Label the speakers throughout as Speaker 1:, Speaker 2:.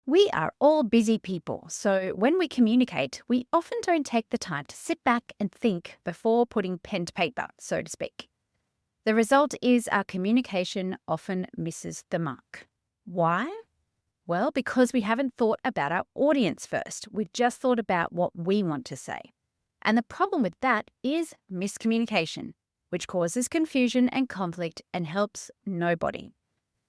Speaker 1: We are all busy people, so when we communicate, we often don't take the time to sit back and think before putting pen to paper, so to speak. The result is our communication often misses the mark. Why? Well, because we haven't thought about our audience first. We've just thought about what we want to say. And the problem with that is miscommunication, which causes confusion and conflict and helps nobody.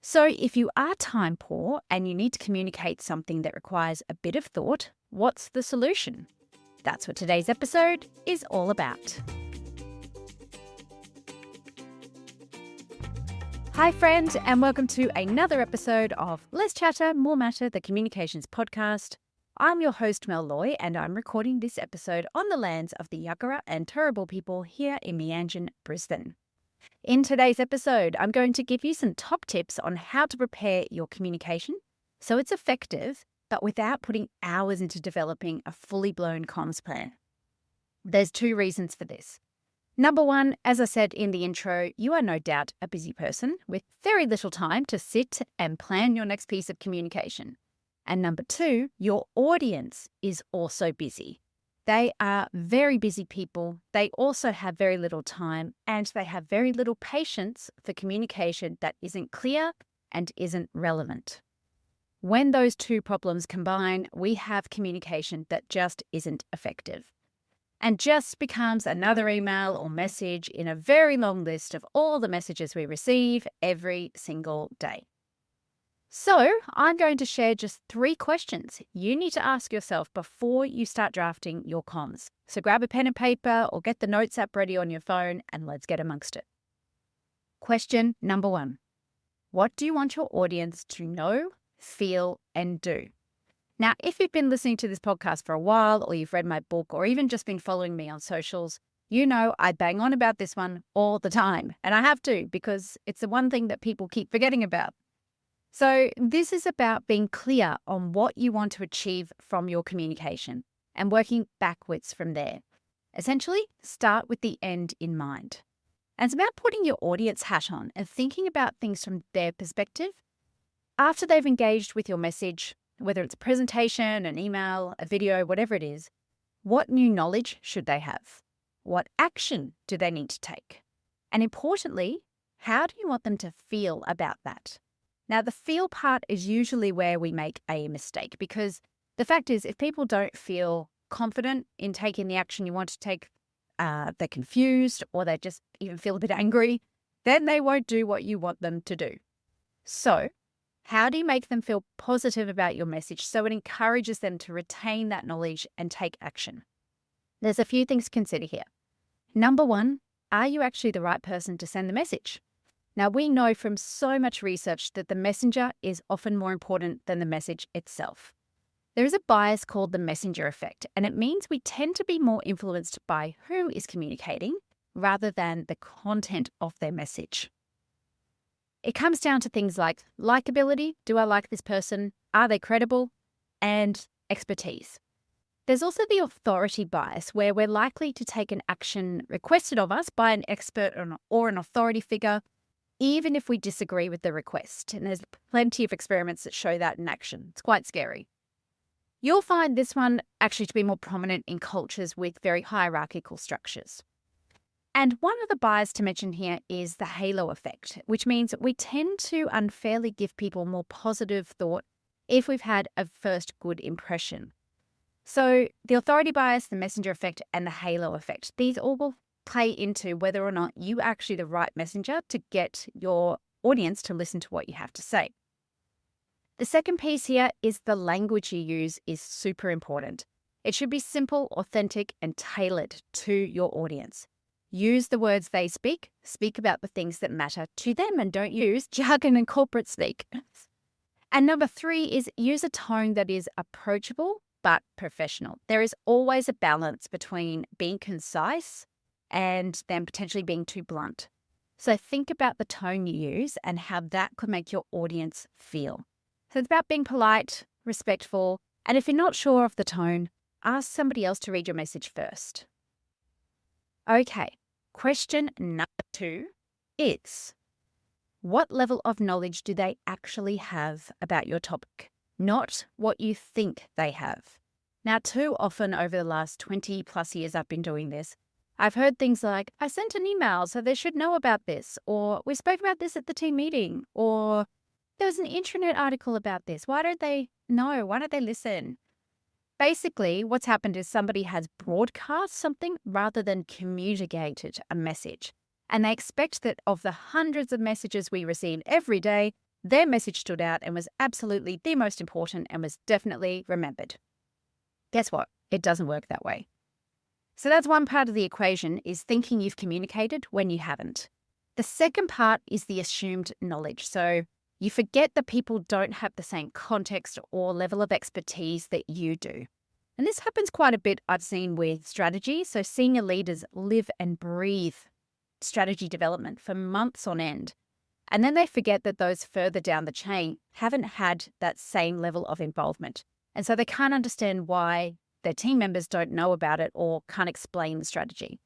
Speaker 1: So, if you are time poor and you need to communicate something that requires a bit of thought, what's the solution? That's what today's episode is all about. Hi, friend, and welcome to another episode of Less Chatter, More Matter, the Communications Podcast. I'm your host, Mel Loy, and I'm recording this episode on the lands of the Yuggera and Turrbal people here in Meanjin, Brisbane. In today's episode, I'm going to give you some top tips on how to prepare your communication so it's effective, but without putting hours into developing a fully blown comms plan. There's two reasons for this. Number one, as I said in the intro, you are no doubt a busy person with very little time to sit and plan your next piece of communication. And number two, your audience is also busy. They are very busy people. They also have very little time and they have very little patience for communication that isn't clear and isn't relevant. When those two problems combine, we have communication that just isn't effective and just becomes another email or message in a very long list of all the messages we receive every single day. So, I'm going to share just 3 questions you need to ask yourself before you start drafting your comms. So grab a pen and paper or get the notes app ready on your phone and let's get amongst it. Question number 1. What do you want your audience to know, feel, and do? Now, if you've been listening to this podcast for a while or you've read my book or even just been following me on socials, you know I bang on about this one all the time. And I have to because it's the one thing that people keep forgetting about. So this is about being clear on what you want to achieve from your communication and working backwards from there. Essentially, start with the end in mind. And it's about putting your audience hat on and thinking about things from their perspective. After they've engaged with your message, whether it's a presentation, an email, a video, whatever it is, what new knowledge should they have? What action do they need to take? And importantly, how do you want them to feel about that? Now, the feel part is usually where we make a mistake because the fact is if people don't feel confident in taking the action you want to take, they're confused or they just even feel a bit angry, then they won't do what you want them to do. So, how do you make them feel positive about your message so it encourages them to retain that knowledge and take action? There's a few things to consider here. Number 1, are you actually the right person to send the message? Now, we know from so much research that the messenger is often more important than the message itself. There is a bias called the messenger effect, and it means we tend to be more influenced by who is communicating rather than the content of their message. It comes down to things like likability. Do I like this person? Are they credible? And expertise. There's also the authority bias where we're likely to take an action requested of us by an expert or an authority figure, even if we disagree with the request. And there's plenty of experiments that show that in action. It's quite scary. You'll find this one actually to be more prominent in cultures with very hierarchical structures. And one other bias to mention here is the halo effect, which means we tend to unfairly give people more positive thought if we've had a first good impression. So the authority bias, the messenger effect, and the halo effect, these all will play into whether or not you are actually the right messenger to get your audience to listen to what you have to say. The second piece here is the language you use is super important. It should be simple, authentic, and tailored to your audience. Use the words they speak about the things that matter to them, and don't use jargon and corporate speak. And number 3 is use a tone that is approachable but professional. There is always a balance between being concise and then potentially being too blunt. So think about the tone you use and how that could make your audience feel. So it's about being polite, respectful, and if you're not sure of the tone, ask somebody else to read your message first. Okay, question number 2 is, what level of knowledge do they actually have about your topic? not what you think they have. Now, too often over the last 20 plus years I've been doing this, I've heard things like, I sent an email, so they should know about this, or we spoke about this at the team meeting, or there was an intranet article about this. Why don't they know? Why don't they listen? Basically, what's happened is somebody has broadcast something rather than communicated a message. And they expect that of the hundreds of messages we receive every day, their message stood out and was absolutely the most important and was definitely remembered. Guess what? It doesn't work that way. So that's one part of the equation, is thinking you've communicated when you haven't. The second part is the assumed knowledge. So you forget that people don't have the same context or level of expertise that you do. And this happens quite a bit, I've seen, with strategy. So senior leaders live and breathe strategy development for months on end. And then they forget that those further down the chain haven't had that same level of involvement. And so they can't understand why their team members don't know about it or can't explain the strategy.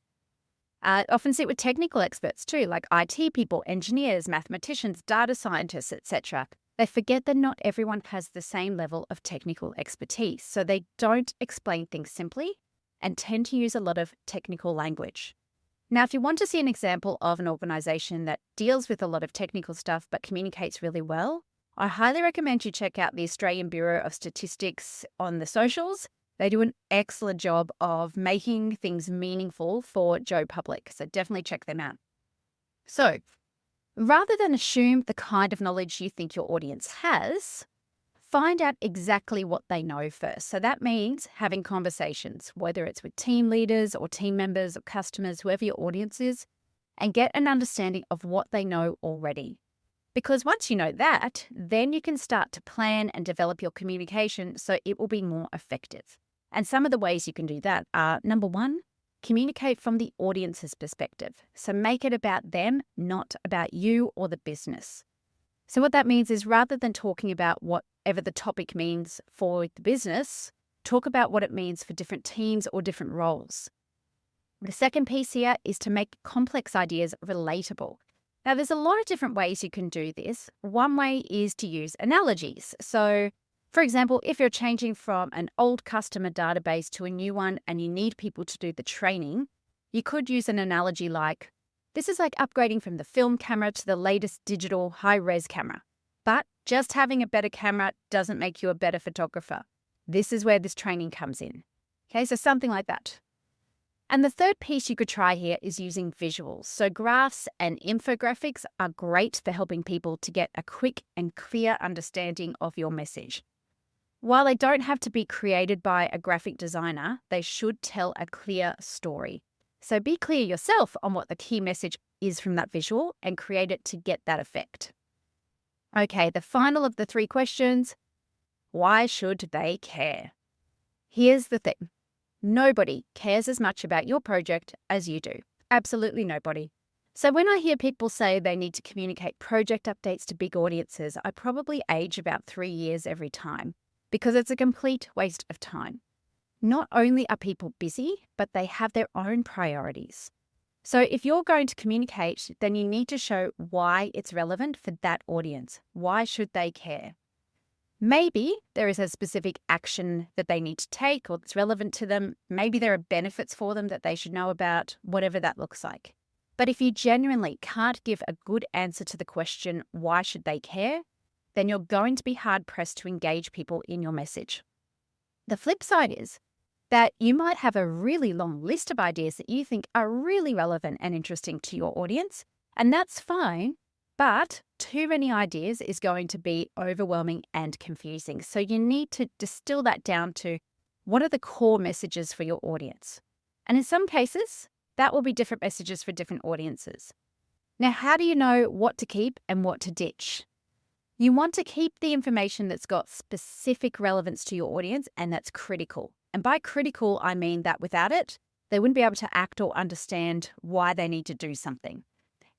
Speaker 1: Often sit with technical experts too, like IT people, engineers, mathematicians, data scientists, etc. They forget that not everyone has the same level of technical expertise, so they don't explain things simply and tend to use a lot of technical language. Now, if you want to see an example of an organization that deals with a lot of technical stuff but communicates really well, I highly recommend you check out the Australian Bureau of Statistics on the socials. They do an excellent job of making things meaningful for Joe Public, so definitely check them out. So, rather than assume the kind of knowledge you think your audience has, find out exactly what they know first. So that means having conversations, whether it's with team leaders or team members or customers, whoever your audience is, and get an understanding of what they know already. Because once you know that, then you can start to plan and develop your communication so it will be more effective. And some of the ways you can do that are, number one, communicate from the audience's perspective. So make it about them, not about you or the business. So what that means is, rather than talking about whatever the topic means for the business, talk about what it means for different teams or different roles. The second piece here is to make complex ideas relatable. Now, there's a lot of different ways you can do this. One way is to use analogies. So, for example, if you're changing from an old customer database to a new one and you need people to do the training, you could use an analogy like, this is like upgrading from the film camera to the latest digital high-res camera. But just having a better camera doesn't make you a better photographer. This is where this training comes in. Okay, so something like that. And the third piece you could try here is using visuals. So graphs and infographics are great for helping people to get a quick and clear understanding of your message. While they don't have to be created by a graphic designer, they should tell a clear story. So be clear yourself on what the key message is from that visual and create it to get that effect. Okay, the final of the three questions: why should they care? Here's the thing. Nobody cares as much about your project as you do. Absolutely nobody. So when I hear people say they need to communicate project updates to big audiences, I probably age about 3 years every time, because it's a complete waste of time. Not only are people busy, but they have their own priorities. So if you're going to communicate, then you need to show why it's relevant for that audience. Why should they care? Maybe there is a specific action that they need to take or that's relevant to them. Maybe there are benefits for them that they should know about, whatever that looks like. But if you genuinely can't give a good answer to the question, why should they care, then you're going to be hard-pressed to engage people in your message. The flip side is that you might have a really long list of ideas that you think are really relevant and interesting to your audience, and that's fine. But too many ideas is going to be overwhelming and confusing. So you need to distill that down to, what are the core messages for your audience? And in some cases, that will be different messages for different audiences. Now, how do you know what to keep and what to ditch? You want to keep the information that's got specific relevance to your audience and that's critical. And by critical, I mean that without it, they wouldn't be able to act or understand why they need to do something.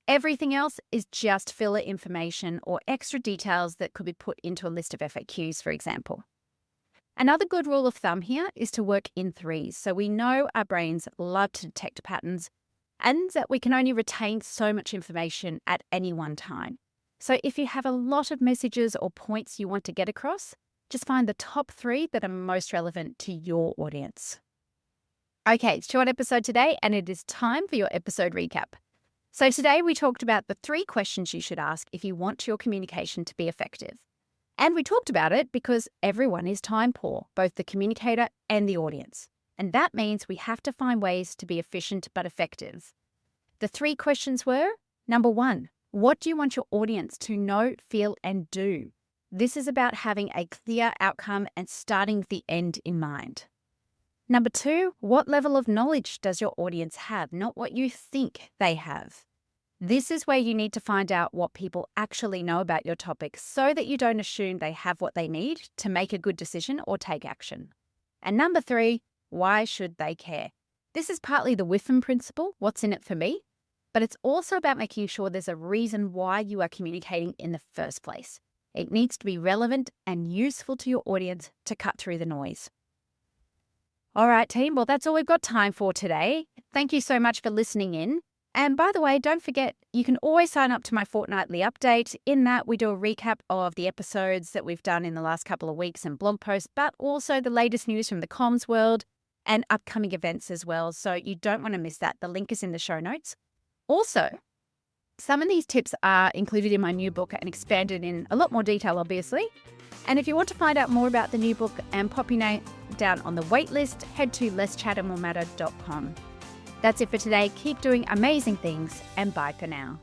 Speaker 1: Everything else is just filler information or extra details that could be put into a list of FAQs, for example. Another good rule of thumb here is to work in threes. So we know our brains love to detect patterns and that we can only retain so much information at any one time. So if you have a lot of messages or points you want to get across, Just find the top 3 that are most relevant to your audience. Okay, it's a short episode today, and it is time for your episode recap. So today we talked about the 3 questions you should ask if you want your communication to be effective. And we talked about it because everyone is time poor, both the communicator and the audience. And that means we have to find ways to be efficient but effective. The 3 questions were, number 1, what do you want your audience to know, feel, and do? This is about having a clear outcome and starting with the end in mind. Number 2, what level of knowledge does your audience have, not what you think they have? This is where you need to find out what people actually know about your topic so that you don't assume they have what they need to make a good decision or take action. And number 3, why should they care? This is partly the Whiffen principle, what's in it for me, but it's also about making sure there's a reason why you are communicating in the first place. It needs to be relevant and useful to your audience to cut through the noise. All right, team. Well, that's all we've got time for today. Thank you so much for listening in. And by the way, don't forget, you can always sign up to my fortnightly update. In that, we do a recap of the episodes that we've done in the last couple of weeks and blog posts, but also the latest news from the comms world and upcoming events as well. So you don't want to miss that. The link is in the show notes. Also, some of these tips are included in my new book and expanded in a lot more detail, obviously. And if you want to find out more about the new book and pop your name down on the wait list, head to lesschattermorematter.com. That's it for today. Keep doing amazing things, and bye for now.